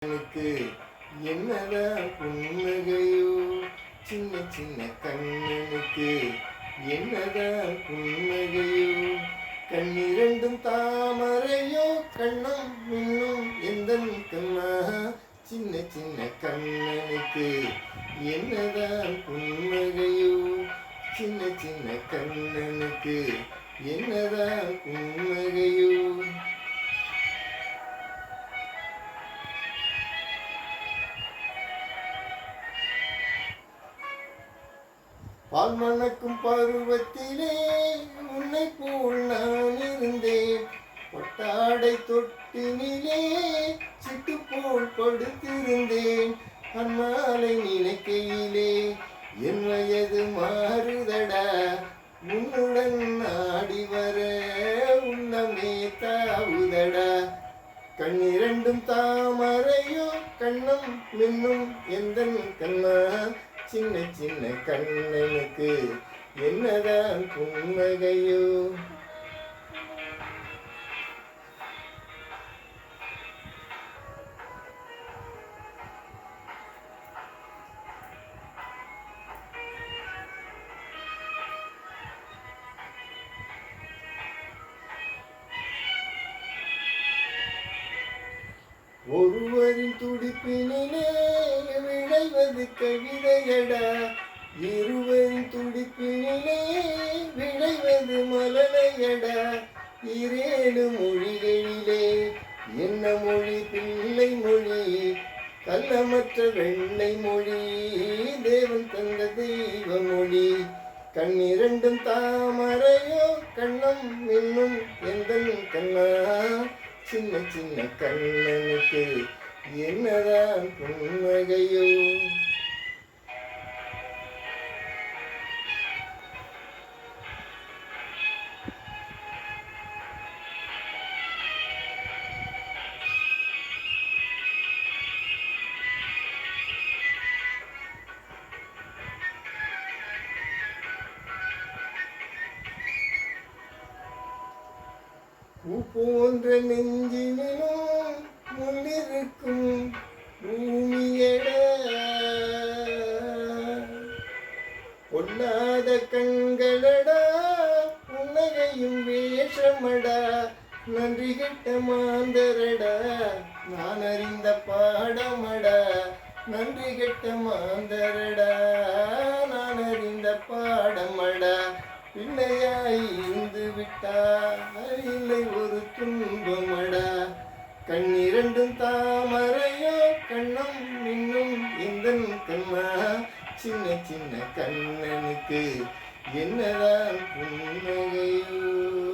எனக்கு என்னதான் புன்னகையோ, சின்ன சின்ன கண்ணனுக்கு என்னதான் புன்னகையோ, கண்ணிரண்டும் தாமரையோ, கண்ணம் இன்னும் எந்தன் கண்ணா, சின்ன சின்ன கண்ணனுக்கு என்னதான் புன்னகையோ, சின்ன சின்ன கண்ணனுக்கு என்னதான் புன்னகையோ. பால் மணக்கும் பருவத்திலே உன்னை போல் நான் இருந்தேன், பொட்டாடை தொட்டினிலே சிட்டு போல் படுத்திருந்தேன். அந்நாளை நினைக்கையிலே என் வயது மாறுதடா, உன்னுடன் ஆடி வர உள்ளமே தாவுதடா. கண்ணிரண்டும் தாமரையோ, கண்ணம் மின்னும் எந்தன் கண்ணா, சின்ன சின்ன கண்ணனுக்கு என்னதான் புன்னகையோ. ஒருவரின் துடிப்பினிலே விளைவது கவிதையடா, இருவரின் துடிப்பினிலே விளைவது மலலையடா. இரேழு மொழிகளிலே என்ன மொழி பிள்ளை மொழி, கள்ளமற்ற வெள்ளை மொழி, தேவன் தந்த தெய்வ மொழி. கண்ணிரண்டும் தாமரையோ, கண்ணம் இன்னும் எந்தன் கண்ணா, சின்ன சின்ன கண்ணனுக்கு என்னதான் புன்னகையோ. பூ போன்ற நெஞ்சினிலும் முன்னிருக்கும் பூமியடா, பொல்லாத கண்களடா, புன்னகையும் வேஷமடா. நன்றி கெட்ட மாந்தரடா, நான் அறிந்த பாடமடா. நன்றி கெட்ட மாந்தரடா, நான் அறிந்த பாடமடா. பிள்ளையாய் இருந்து விட்டால் இல்லை ஒரு துன்பமடா. கண்ணிரண்டும் தாமரையோ, கண்ணம் இன்னும் எந்தன் கண்ணா, சின்ன சின்ன கண்ணனுக்கு என்னதான் புன்னகையோ.